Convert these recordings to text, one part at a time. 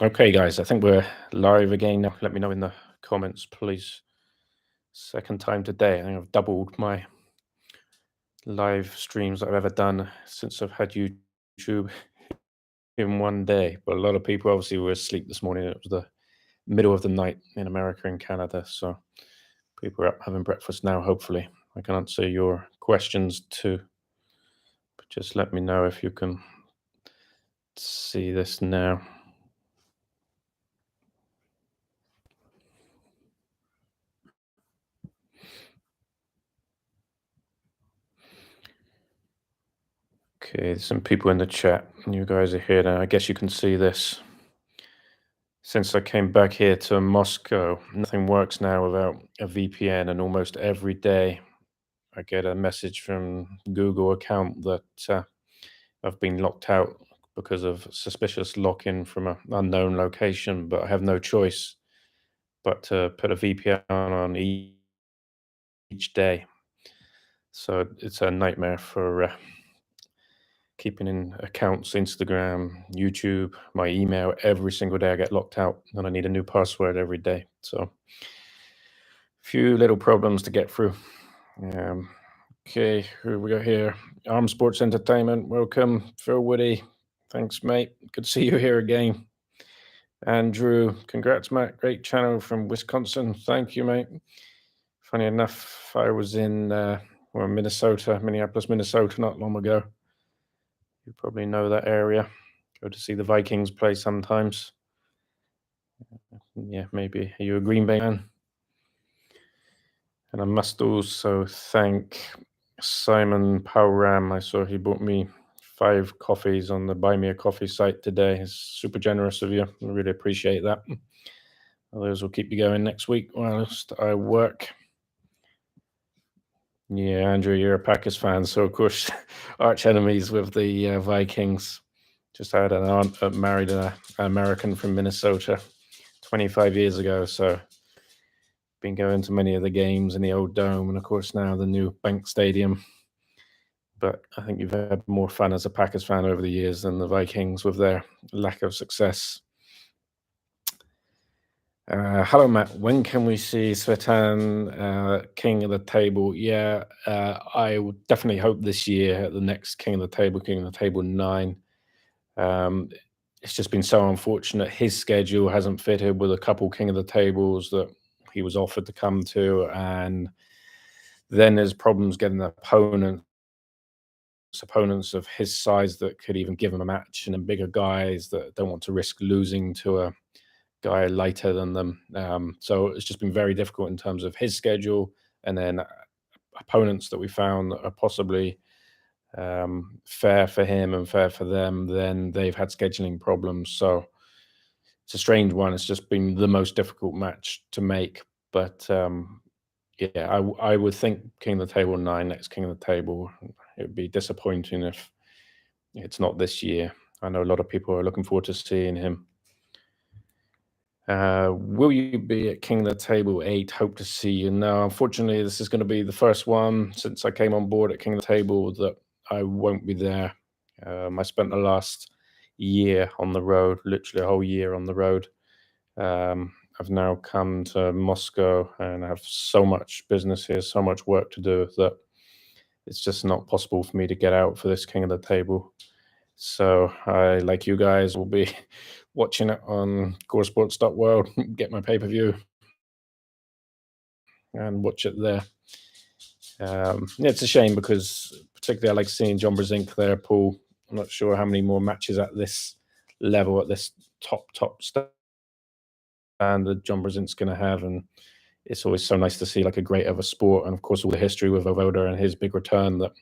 Okay, guys, I think we're live again now. Let me know in the comments, please. Second time today. I think I've doubled my live streams I've ever done since I've had YouTube in one day. But a lot of people obviously were asleep this morning. It was the middle of the night in America and Canada. So people are up having breakfast now, hopefully. I can answer your questions too. But just let me know if you can see this now. Okay, some people in the chat. You guys are here now. I guess you can see this. Since I came back here to Moscow, nothing works now without a VPN, and almost every day I get a message from Google account that I've been locked out because of suspicious lock-in from an unknown location, but I have no choice but to put a VPN on each day. So it's a nightmare for keeping in accounts, Instagram, YouTube, my email. Every single day I get locked out and I need a new password every day. So few little problems to get through. Um, okay, who we got here? Arm Sports Entertainment, welcome. Phil Woody, thanks, mate. Good to see you here again. Andrew, congrats, Matt. Great channel from Wisconsin. Thank you, mate. Funny enough, I was in Minnesota, Minneapolis, Minnesota, not long ago. You probably know that area. Go to see the Vikings play sometimes. Yeah, maybe. Are you a Green Bay fan? And I must also thank Simon Powram. I saw he bought me 5 coffees on the Buy Me a Coffee site today. It's super generous of you. I really appreciate that. Those will keep you going next week whilst I work. Yeah, Andrew, you're a Packers fan, so of course, arch enemies with the Vikings. Just had an aunt that married an American from Minnesota 25 years ago, so been going to many of the games in the old dome, and of course now the new Bank Stadium. But I think you've had more fun as a Packers fan over the years than the Vikings with their lack of success. Hello, Matt. When can we see Svetan King of the Table? Yeah, I would definitely hope this year at the next King of the Table 9. It's just been so unfortunate. His schedule hasn't fitted with a couple King of the Tables that he was offered to come to, and then there's problems getting opponents of his size that could even give him a match, and then bigger guys that don't want to risk losing to a guy lighter than them. So it's just been very difficult in terms of his schedule, and then opponents that we found that are possibly fair for him and fair for them, then they've had scheduling problems. So it's a strange one. It's just been the most difficult match to make. But yeah, I would think King of the Table 9, next King of the Table. It would be disappointing if it's not this year. I know a lot of people are looking forward to seeing him. Will you be at King of the Table 8? Hope to see you. No, unfortunately, this is going to be the first one since I came on board at King of the Table that I won't be there. I spent the last year on the road, literally a whole year on the road. I've now come to Moscow and I have so much business here, so much work to do that it's just not possible for me to get out for this King of the Table. So I, like you guys, will be watching it on coresports.world, get my pay-per-view and watch it there. Yeah, it's a shame because particularly I like seeing John Brzezinski there, Paul. I'm not sure how many more matches at this level, at this top standard John Brzezinski's going to have, and it's always so nice to see like a great of a sport, and of course all the history with Vovoda and his big return that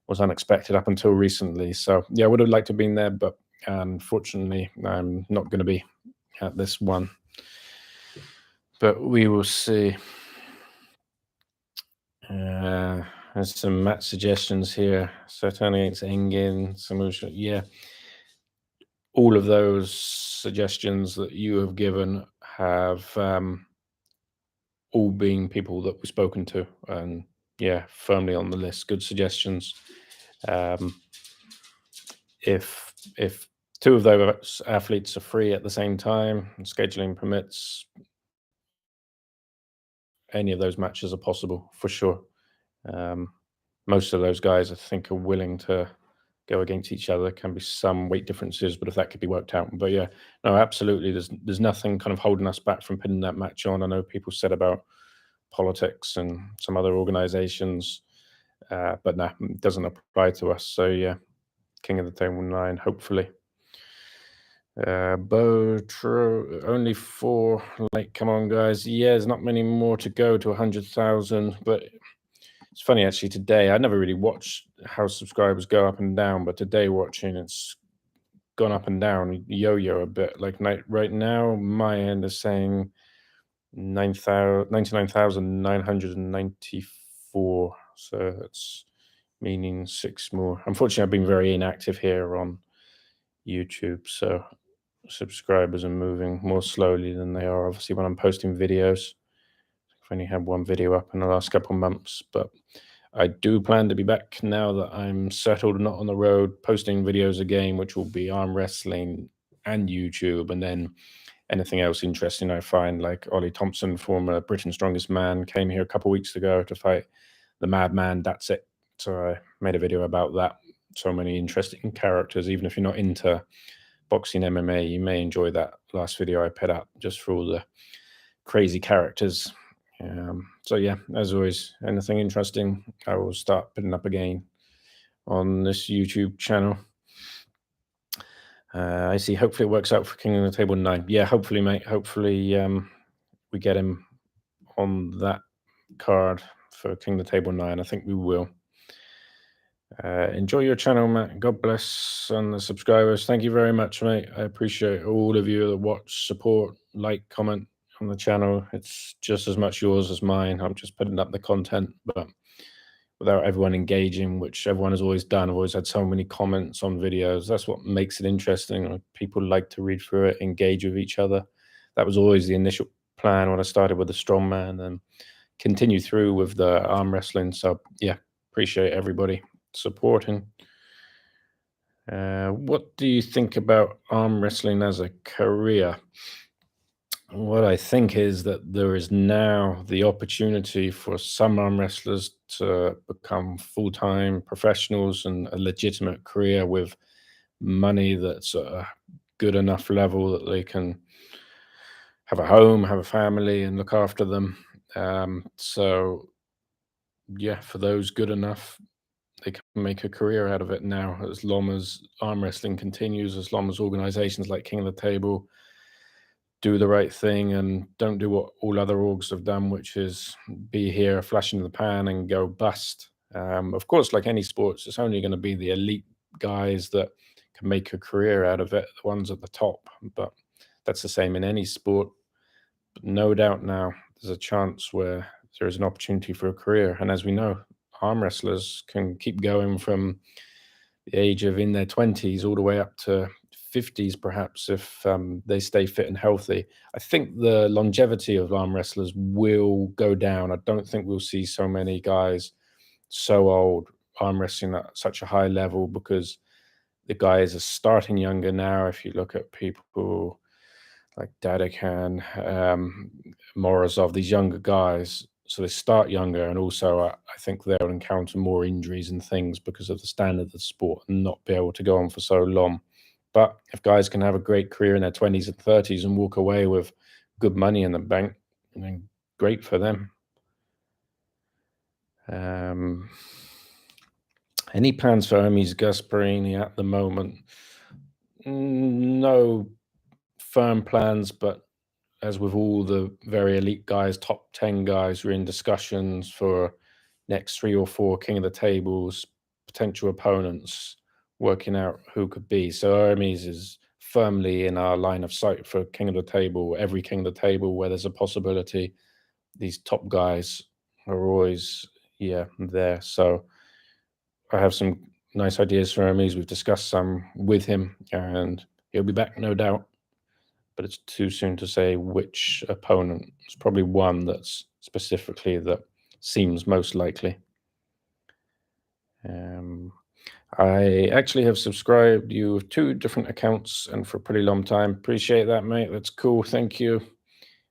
was unexpected up until recently. So yeah, I would have liked to have been there, but unfortunately I'm not going to be at this one. But we will see. There's some match suggestions here. Sertan against Engin, Samusha. Yeah, all of those suggestions that you have given have all been people that we've spoken to, and yeah, firmly on the list. Good suggestions. If two of those athletes are free at the same time, and scheduling permits, any of those matches are possible for sure. Um, most of those guys, I think, are willing to go against each other. There can be some weight differences, but if that could be worked out. But yeah, no, absolutely. There's nothing kind of holding us back from putting that match on. I know people said about politics and some other organizations, but no, it doesn't apply to us. So yeah, King of the Table 9, hopefully. Botro, only 4. Like, come on, guys. Yeah, there's not many more to go to 100,000, but it's funny actually today. I never really watched how subscribers go up and down, but today watching it's gone up and down, yo-yo a bit. Like right now, my end is saying 99,994. So that's meaning 6 more. Unfortunately, I've been very inactive here on YouTube, so subscribers are moving more slowly than they are obviously when I'm posting videos. I've only had 1 video up in the last couple of months, but I do plan to be back now that I'm settled, not on the road, posting videos again, which will be arm wrestling and YouTube, and then anything else interesting I find, like Ollie Thompson, former Britain's Strongest Man, came here a couple of weeks ago to fight the Madman. That's it. So I made a video about that. So many interesting characters. Even if you're not into boxing MMA, you may enjoy that last video I put up just for all the crazy characters. So yeah, as always, anything interesting, I will start putting up again on this YouTube channel. I see. Hopefully it works out for King of the Table 9. Yeah, hopefully, mate. Hopefully we get him on that card for King of the Table 9. I think we will. Enjoy your channel, Matt. God bless and the subscribers. Thank you very much, mate. I appreciate all of you that watch, support, like, comment on the channel. It's just as much yours as mine. I'm just putting up the content, but without everyone engaging, which everyone has always done. I've always had so many comments on videos. That's what makes it interesting. People like to read through it, engage with each other. That was always the initial plan when I started with the Strongman and continue through with the arm wrestling. So yeah, appreciate everybody supporting. What do you think about arm wrestling as a career? What I think is that there is now the opportunity for some arm wrestlers to become full-time professionals and a legitimate career with money that's a good enough level that they can have a home, have a family, and look after them. So yeah, for those good enough, they can make a career out of it now, as long as arm wrestling continues, as long as organizations like King of the Table do the right thing and don't do what all other orgs have done, which is be here, flash in the pan, and go bust. Of course, like any sports, it's only going to be the elite guys that can make a career out of it, the ones at the top. But that's the same in any sport. But no doubt now there's a chance where there is an opportunity for a career. And as we know, arm wrestlers can keep going from the age of in their 20s all the way up to 50s, perhaps, if they stay fit and healthy. I think the longevity of arm wrestlers will go down. I don't think we'll see so many guys so old arm wrestling at such a high level because the guys are starting younger now. If you look at people like Dadakan, Morozov, these younger guys, so they start younger, and also I think they'll encounter more injuries and things because of the standard of the sport and not be able to go on for so long. But if guys can have a great career in their 20s and 30s and walk away with good money in the bank, then great for them. Any plans for Hermes Gasparini at the moment? No firm plans, but as with all the very elite guys, top 10 guys, we're in discussions for next 3 or 4 King of the Tables, potential opponents, working out who could be. So Hermes is firmly in our line of sight for King of the Table, every King of the Table where there's a possibility. These top guys are always, yeah, there. So I have some nice ideas for Hermes. We've discussed some with him, and he'll be back, no doubt. But it's too soon to say which opponent. It's probably one that's specifically that seems most likely. I actually have subscribed you with 2 different accounts and for a pretty long time. Appreciate that, mate. That's cool. Thank you.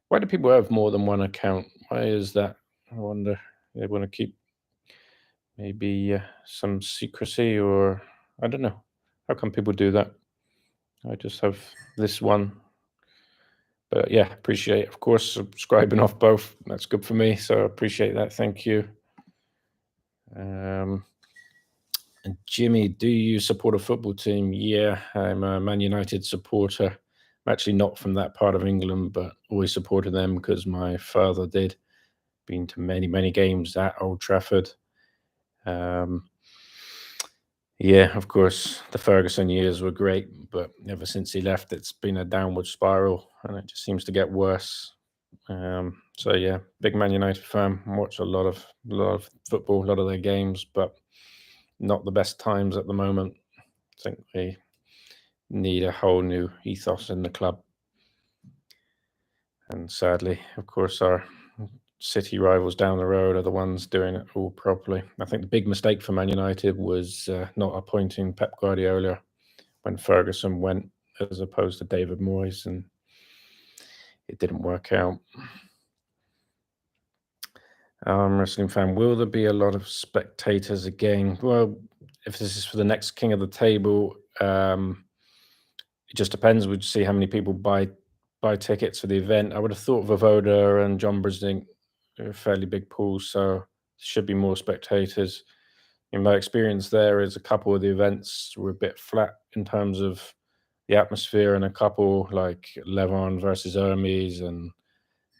Why do people have more than one account? Why is that? I wonder. They want to keep maybe some secrecy, or I don't know. How come people do that? I just have this one. But yeah, appreciate, of course, subscribing off both. That's good for me. So I appreciate that. Thank you. And Jimmy, do you support a football team? Yeah, I'm a Man United supporter. I'm actually not from that part of England, but always supported them because my father did. Been to many, many games at Old Trafford. Um, yeah, of course, the Ferguson years were great, but ever since he left, it's been a downward spiral, and it just seems to get worse. So yeah, big Man United fan. Watch a lot of football, a lot of their games, but not the best times at the moment. I think they need a whole new ethos in the club. And sadly, of course, our city rivals down the road are the ones doing it all properly. I think the big mistake for Man United was not appointing Pep Guardiola when Ferguson went, as opposed to David Moyes, and it didn't work out. Wrestling fan, will there be a lot of spectators again? Well, if this is for the next King of the Table, it just depends. We'd see how many people buy tickets for the event. I would have thought Vovoda and John Brasdink are fairly big pools, so should be more spectators. In my experience, there is a couple of the events were a bit flat in terms of the atmosphere, and a couple like Levon versus Hermes and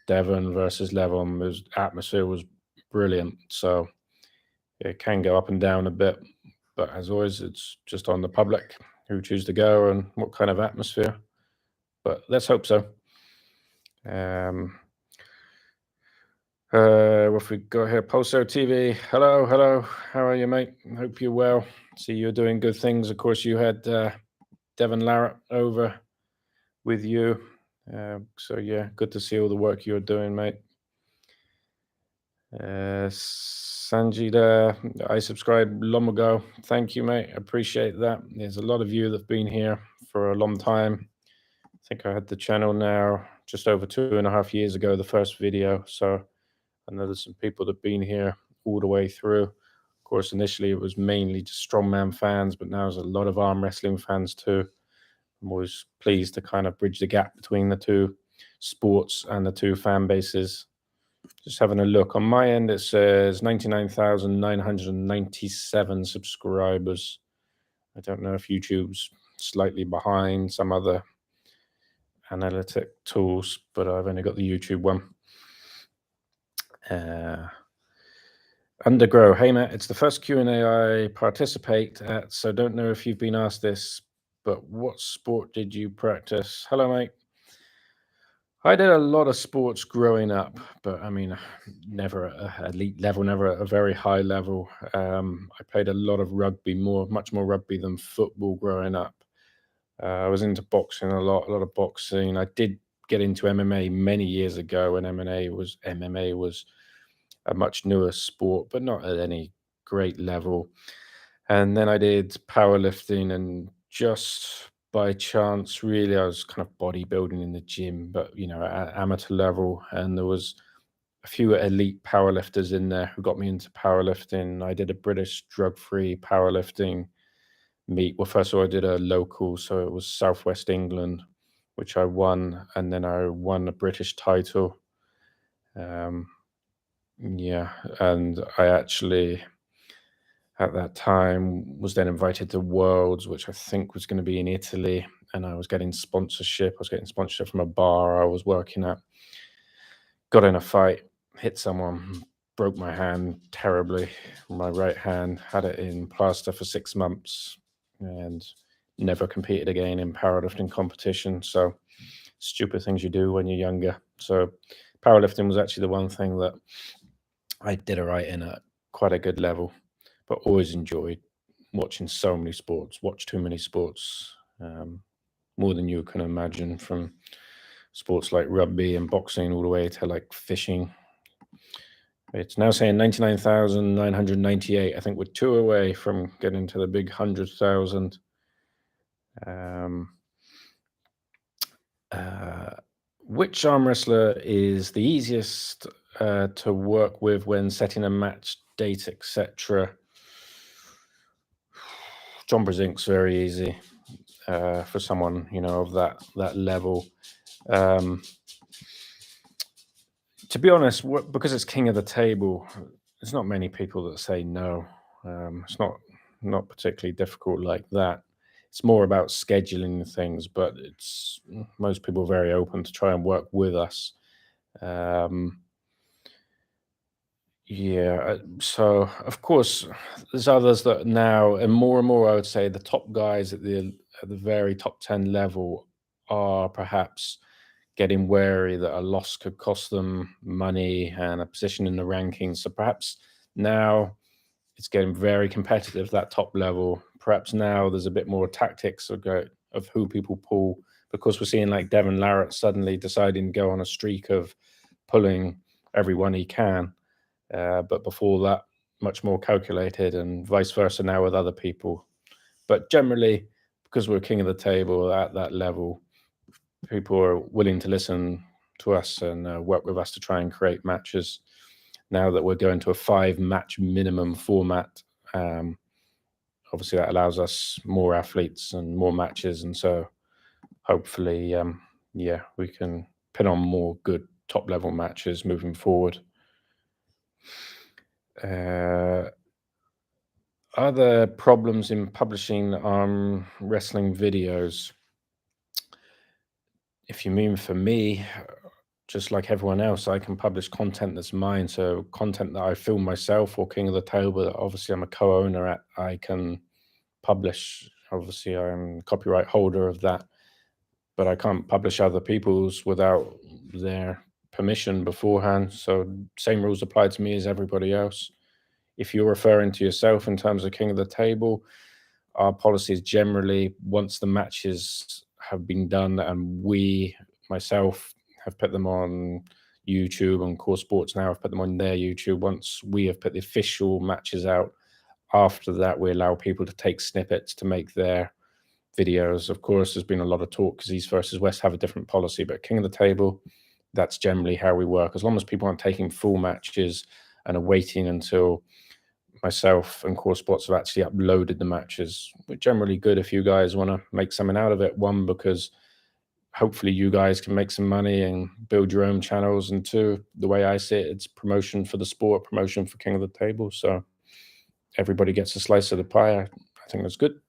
Devon versus Levon, was atmosphere was brilliant. So it can go up and down a bit, but as always, it's just on the public who choose to go and what kind of atmosphere. But let's hope so. What we got here? Pulsar TV. Hello, hello. How are you, mate? Hope you're well. See you're doing good things. Of course, you had Devon Larratt over with you. So yeah, good to see all the work you're doing, mate. Sanjita, I subscribed long ago. Thank you, mate. Appreciate that. There's a lot of you that've been here for a long time. I think I had the channel now just over 2.5 years ago, the first video. So I know there's some people that've been here all the way through. Of course, initially it was mainly just Strongman fans, but now there's a lot of arm wrestling fans too. I'm always pleased to kind of bridge the gap between the two sports and the two fan bases. Just having a look. On my end, it says 99,997 subscribers. I don't know if YouTube's slightly behind some other analytic tools, but I've only got the YouTube one. Undergrow, hey Matt, it's the first Q&A I participate at, so don't know if you've been asked this, but what sport did you practice? Hello, mate. I did a lot of sports growing up, but I mean, never at an elite level, never at a very high level. I played a lot of rugby, much more rugby than football growing up. I was into boxing a lot of boxing. I did get into MMA many years ago when MMA was a much newer sport, but not at any great level. And then I did powerlifting, and just by chance, really, I was kind of bodybuilding in the gym, but at amateur level. And there was a few elite powerlifters in there who got me into powerlifting. I did a British drug-free powerlifting meet. Well, first of all, I did a local, so it was Southwest England, which I won, and then I won a British title. Yeah, and I actually at that time was then invited to Worlds, which I think was going to be in Italy, and I was getting sponsorship. I was getting sponsorship from a bar I was working at. Got in a fight, hit someone, broke my hand terribly. My right hand, had it in plaster for 6 months, and never competed again in powerlifting competition. So stupid things you do when you're younger. So powerlifting was actually the one thing that I did all right in at quite a good level, but always enjoyed watching so many sports, watch too many sports, more than you can imagine, from sports like rugby and boxing all the way to like fishing. It's now saying 99,998. I think we're 2 away from getting to the big 100,000. Um, uh, which arm wrestler is the easiest to work with when setting a match date, etc.? John Brzezink's very easy for someone of that level. Um, to be honest, because it's king of the table, there's not many people that say no. It's not particularly difficult like that. It's more about scheduling things, but it's most people are very open to try and work with us. Um, yeah, so of course, there's others that now, and more, I would say, the top guys at the very top 10 level are perhaps getting wary that a loss could cost them money and a position in the rankings. So perhaps now it's getting very competitive, that top level. Perhaps now there's a bit more tactics of who people pull, because we're seeing like Devin Larratt suddenly deciding to go on a streak of pulling everyone he can. But before that, much more calculated, and vice versa now with other people. But generally, because we're king of the table at that level, people are willing to listen to us and work with us to try and create matches. Now that we're going to a 5-match minimum format, obviously that allows us more athletes and more matches, and so hopefully, yeah, we can pin on more good top level matches moving forward. Are there problems in publishing wrestling videos? If you mean for me, just like everyone else, I can publish content that's mine. So content that I film myself or King of the Table, that obviously I'm a co-owner at, I can publish. Obviously, I'm copyright holder of that, but I can't publish other people's without their permission beforehand. So same rules apply to me as everybody else. If you're referring to yourself in terms of King of the Table, our policy is generally, once the matches have been done and myself, have put them on YouTube, and Core Sports now have put them on their YouTube. Once we have put the official matches out, after that, we allow people to take snippets to make their videos. Of course, there's been a lot of talk because East versus West have a different policy, but King of the Table, that's generally how we work. As long as people aren't taking full matches and are waiting until myself and Core Sports have actually uploaded the matches, we're generally good if you guys want to make something out of it. One, because hopefully you guys can make some money and build your own channels, and two, the way I see it, it's promotion for the sport, promotion for King of the Table. So everybody gets a slice of the pie. I think that's good.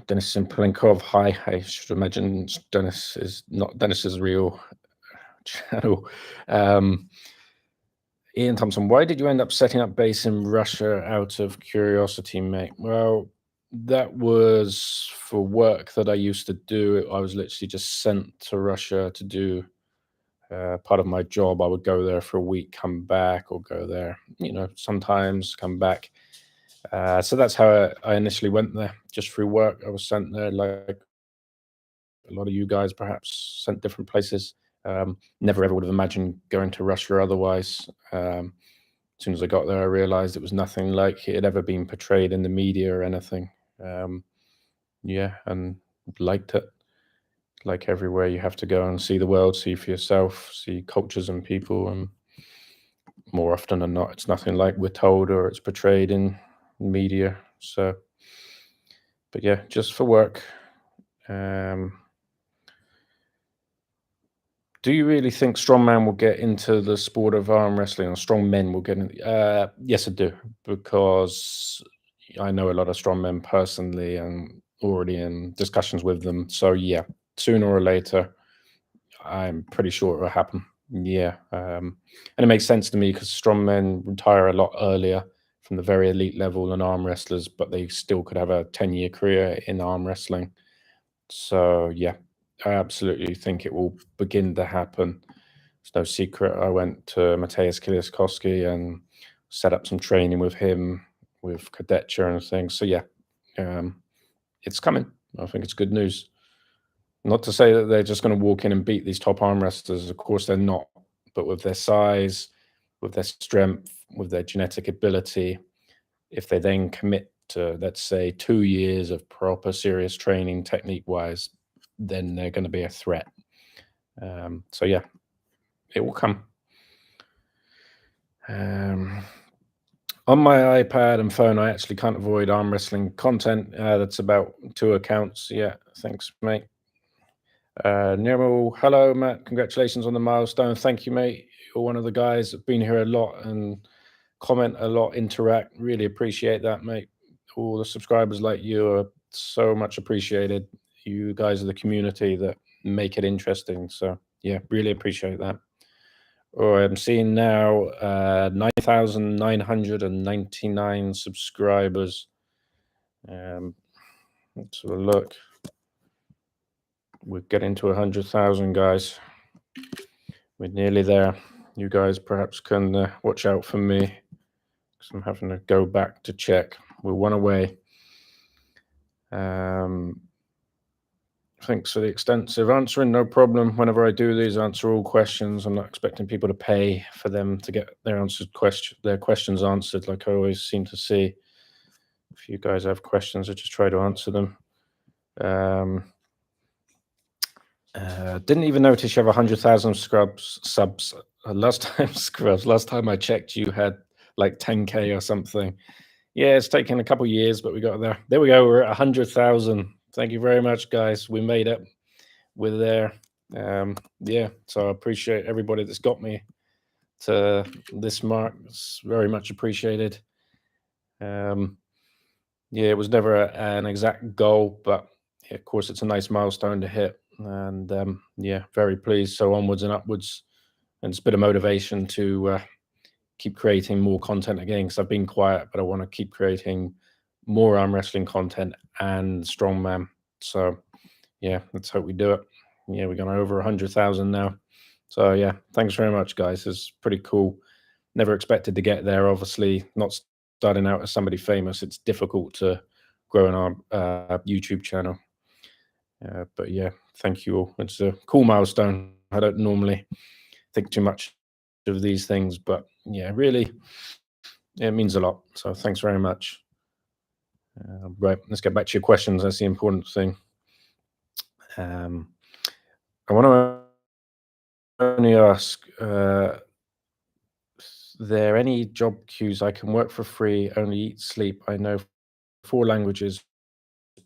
Dennis Simplinkov, hi. I should imagine Dennis is not Dennis's real channel. Ian Thompson, why did you end up setting up base in Russia out of curiosity, mate? Well, that was for work that I used to do. I was literally just sent to Russia to do part of my job. I would go there for a week, come back, or go there, sometimes come back. So that's how I initially went there, just through work. I was sent there, like a lot of you guys perhaps sent different places. Never ever would have imagined going to Russia otherwise. As soon as I got there, I realized it was nothing like it had ever been portrayed in the media or anything. Yeah, and liked it. Like everywhere, you have to go and see the world, see for yourself, see cultures and people. And more often than not, it's nothing like we're told or it's portrayed in media. So, but yeah, just for work. Do you really think strongman will get into the sport of arm wrestling, or strong men will get in? Yes, I do, because I know a lot of strongmen personally and already in discussions with them. So yeah, sooner or later, I'm pretty sure it will happen. Yeah, and it makes sense to me because strongmen retire a lot earlier from the very elite level than arm wrestlers, but they still could have a 10-year career in arm wrestling. So yeah, I absolutely think it will begin to happen. It's no secret. I went to Mateusz Kiliaskowski and set up some training with him, with Kadetcha and things. So yeah, it's coming. I think it's good news. Not to say that they're just going to walk in and beat these top arm wrestlers. Of course, they're not. But with their size, with their strength, with their genetic ability, if they then commit to, let's say, 2 years of proper serious training technique wise, then they're going to be a threat. So yeah, it will come. On my iPad and phone, I actually can't avoid arm wrestling content. That's about 2 accounts. Yeah, thanks, mate. Nero, hello, Matt. Congratulations on the milestone. Thank you, mate. You're one of the guys that've been here a lot and comment a lot, interact. Really appreciate that, mate. All the subscribers like you are so much appreciated. You guys are the community that make it interesting. So yeah, really appreciate that. Oh, I'm seeing now 9,999 subscribers. Let's have a look. We're getting to 100,000, guys. We're nearly there. You guys perhaps can watch out for me because I'm having to go back to check. We're one away. Thanks for the extensive answering. No problem. Whenever I do these, answer all questions. I'm not expecting people to pay for them to get their questions answered, like I always seem to see. If you guys have questions, I just try to answer them. Didn't even notice you have 100,000 subs. Last time I checked, you had like 10K or something. Yeah, it's taken a couple years, but we got there. There we go. We're at 100,000. Thank you very much, guys. We made it. We're there. Yeah, so I appreciate everybody that's got me to this mark. It's very much appreciated. Yeah, it was never an exact goal, but yeah, of course, it's a nice milestone to hit. And yeah, very pleased. So onwards and upwards. And it's a bit of motivation to keep creating more content again, because I've been quiet, but I want to keep creating more arm wrestling content and strongman. So yeah, let's hope we do it. Yeah, we're going over 100,000 now. So yeah, thanks very much, guys. It's pretty cool. Never expected to get there. Obviously, not starting out as somebody famous. It's difficult to grow an YouTube channel. But yeah, thank you all. It's a cool milestone. I don't normally think too much of these things, but yeah, really, it means a lot. So thanks very much. Right, let's get back to your questions. That's the important thing. I want to only ask, there any job queues I can work for free, only eat, sleep? I know 4 languages,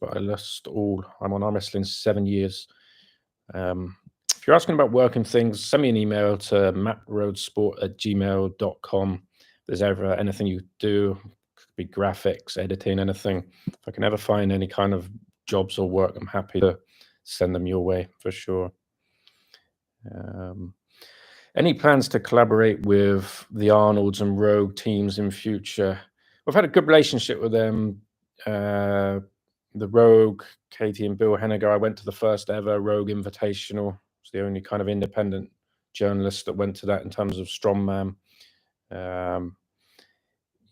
but I lost all. I'm on arm wrestling 7 years. If you're asking about working things, send me an email to mattroadsport@gmail.com. If there's ever anything you do, could be graphics, editing, anything. If I can ever find any kind of jobs or work, I'm happy to send them your way for sure. Any plans to collaborate with the Arnolds and Rogue teams in future? We've had a good relationship with them. The Rogue, Katie and Bill Henniger, I went to the first ever Rogue Invitational. It's the only kind of independent journalist that went to that in terms of strongman.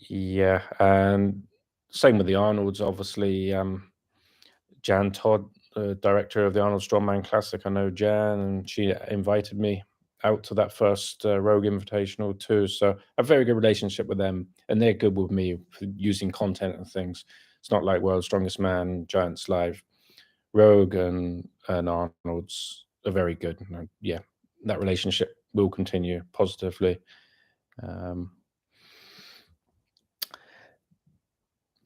Yeah, and same with the Arnolds, obviously. Jan Todd, the director of the Arnold Strongman Classic, I know Jan, and she invited me out to that first Rogue Invitational too. So a very good relationship with them, and they're good with me for using content and things. It's not like World's Strongest Man, Giants Live. Rogue and Arnold's are very good. And, yeah, that relationship will continue positively.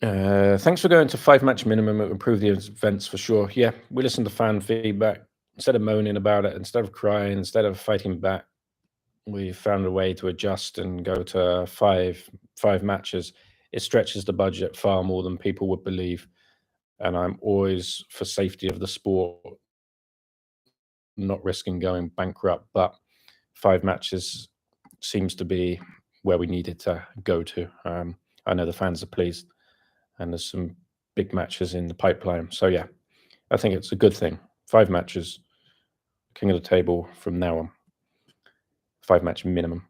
Thanks for going to 5-match minimum. It will improve the events for sure. Yeah, we listen to fan feedback. Instead of moaning about it, instead of crying, instead of fighting back, we found a way to adjust and go to five matches. It stretches the budget far more than people would believe. And I'm always for safety of the sport, not risking going bankrupt. But 5 matches seems to be where we needed to go to. I know the fans are pleased, and there's some big matches in the pipeline. So yeah, I think it's a good thing. 5 matches, king of the table from now on. 5-match minimum.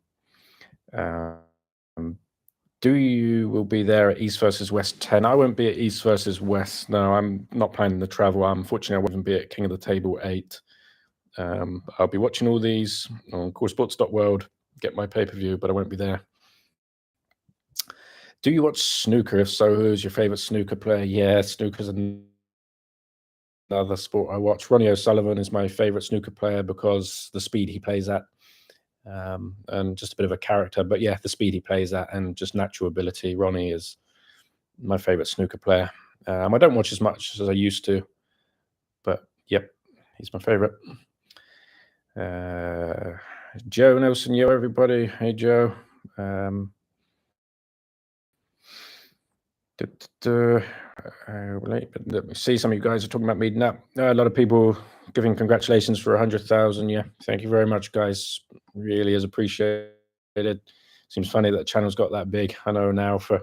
will be there at East versus West 10. I won't be at East versus West. No, I'm not planning the travel. Unfortunately, I won't even be at King of the Table 8. I'll be watching all these on coresports.world, get my pay-per-view, but I won't be there. Do you watch snooker? If so, who's your favorite snooker player? Yeah, snooker's another sport I watch. Ronnie O'Sullivan is my favorite snooker player because the speed he plays at, and just a bit of a character. But yeah, the speed he plays at and just natural ability. Ronnie is my favorite snooker player. I don't watch as much as I used to, but yep, he's my favorite. Joe Nelson, yo, everybody. Hey, Joe. Let me see. Some of you guys are talking about meeting up. A lot of people giving congratulations for 100,000. Yeah, thank you very much, guys. Really is appreciated. Seems funny that the channel's got that big. I know now for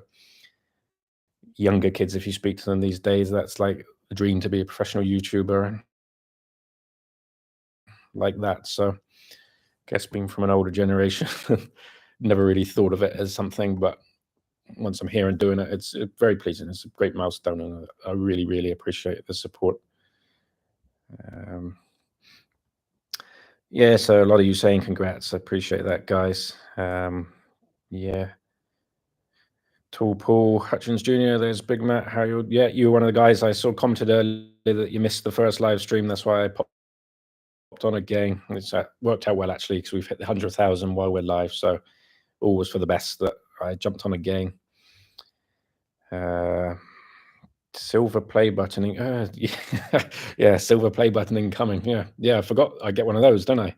younger kids, if you speak to them these days, that's like a dream to be a professional YouTuber and like that. So, I guess being from an older generation, never really thought of it as something, but once I'm here and doing it, it's very pleasing. It's a great milestone, and I really, really appreciate the support. Yeah, so a lot of you saying congrats. I appreciate that, guys. Yeah. Tall Paul Hutchins Jr. There's Big Matt. How you? Yeah, you were one of the guys I saw commented earlier that you missed the first live stream. That's why I popped on again. It's worked out well actually because we've hit the 100,000 while we're live. So always for the best that I jumped on again. Silver play buttoning. Yeah, silver play buttoning coming. Yeah. I forgot I get one of those, don't I?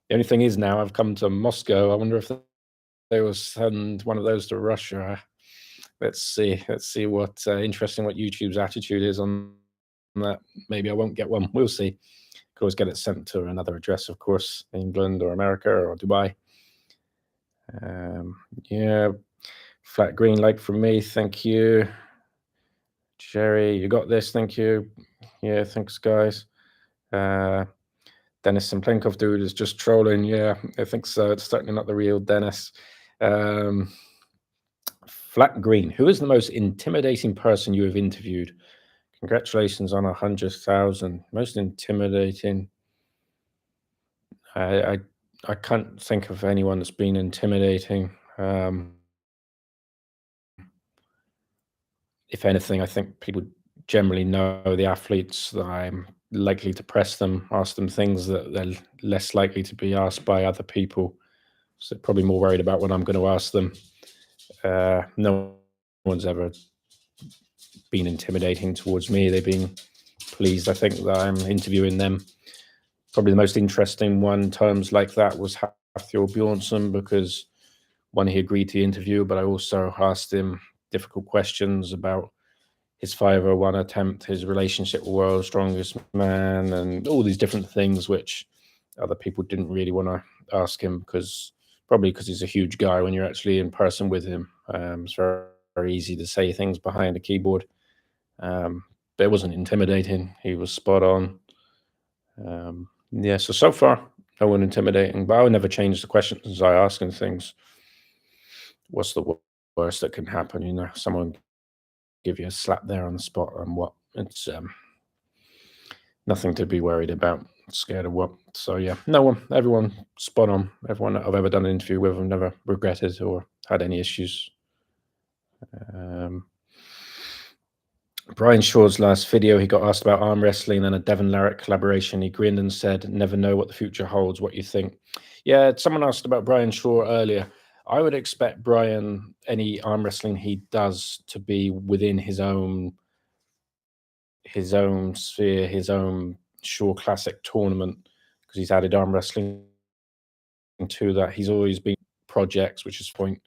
The only thing is now I've come to Moscow. I wonder if they will send one of those to Russia. Let's see. Let's see what interesting what YouTube's attitude is on that. Maybe I won't get one. We'll see. Could always get it sent to another address, of course, England or America or Dubai. Yeah, flat green like from me. Thank you. Jerry, you got this. Thank you. Yeah, thanks, guys. Dennis Simplenkov dude is just trolling. Yeah, I think so. It's certainly not the real Dennis. Flat green. Who is the most intimidating person you have interviewed? Congratulations on 100,000. Most intimidating. I can't think of anyone that's been intimidating. If anything, I think people generally know the athletes that I'm likely to press them, ask them things that they're less likely to be asked by other people. So probably more worried about what I'm going to ask them. No one's ever been intimidating towards me. They've been pleased, I think, that I'm interviewing them. Probably the most interesting one, terms like that, was Hafthor Bjornsson, because one, he agreed to the interview, but I also asked him difficult questions about his 501 attempt, his relationship with World's Strongest Man, and all these different things which other people didn't really want to ask him, probably because he's a huge guy. When you're actually in person with him, it's very, very easy to say things behind a keyboard. But it wasn't intimidating. He was spot on. Yeah, so far, no one intimidating, but I would never change the questions I ask and things. What's the worst that can happen? Someone give you a slap there on the spot, and what? It's nothing to be worried about, scared of what. So yeah, no one, everyone spot on. Everyone that I've ever done an interview with, I've never regretted or had any issues. Brian Shaw's last video, he got asked about arm wrestling and a Devon Larratt collaboration. He grinned and said, "Never know what the future holds. What you think?" Yeah, someone asked about Brian Shaw earlier. I would expect Brian, any arm wrestling he does, to be within his own sphere, his own Shaw Classic tournament, because he's added arm wrestling to that. He's always been projects, which is point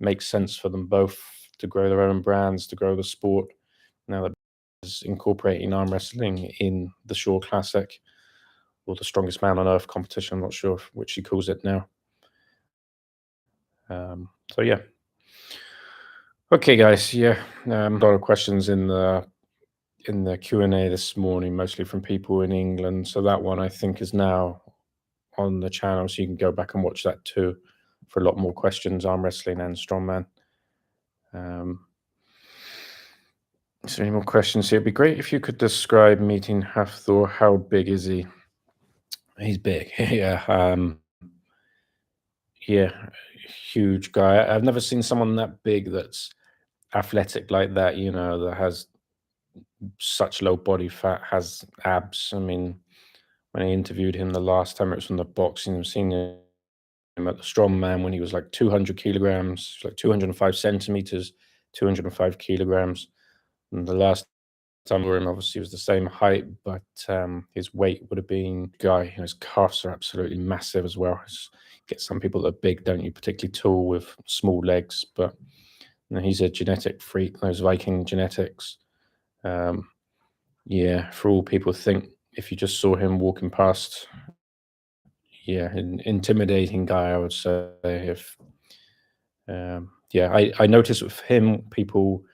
makes sense for them both to grow their own brands, to grow the sport. Now that is incorporating arm wrestling in the Shaw Classic or the Strongest Man on Earth competition. I'm not sure which he calls it now. So yeah. Okay, guys. Yeah, a lot of questions in the Q&A this morning, mostly from people in England. So that one I think is now on the channel, so you can go back and watch that too for a lot more questions, arm wrestling and strongman. Is there any more questions here? It'd be great if you could describe meeting Hafthor. How big is he? He's big. Yeah, huge guy. I've never seen someone that big that's athletic like that, that has such low body fat, has abs. I mean, when I interviewed him the last time, it was from the boxing. I've seen him at the Strongman when he was like 200 kilograms, like 205 centimeters, 205 kilograms. And the last time I saw him, obviously, was the same height, but his weight would have been guy. His calves are absolutely massive as well. Get some people that are big, don't you, particularly tall with small legs, but he's a genetic freak, those Viking genetics. Yeah, for all people think, if you just saw him walking past, yeah, an intimidating guy, I would say. If yeah, I notice with him, people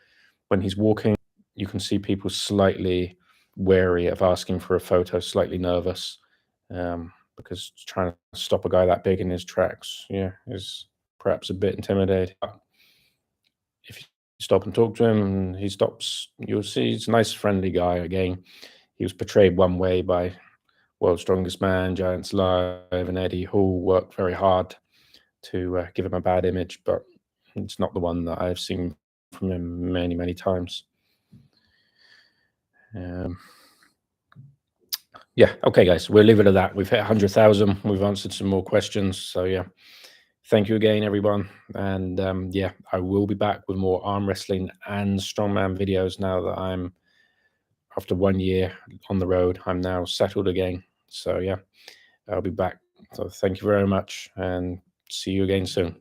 when he's walking, you can see people slightly wary of asking for a photo, slightly nervous, because trying to stop a guy that big in his tracks, yeah, is perhaps a bit intimidating. If you stop and talk to him, and he stops, you'll see he's a nice, friendly guy. Again, he was portrayed one way by World's Strongest Man, Giants Live, and Eddie Hall worked very hard to give him a bad image, but it's not the one that I've seen from him many, many times. Yeah, okay, guys, we'll leave it at that. We've hit 100,000. We've answered some more questions. So, yeah, thank you again, everyone. And yeah, I will be back with more arm wrestling and strongman videos now that I'm, after 1 year on the road, I'm now settled again. So, yeah, I'll be back. So, thank you very much and see you again soon.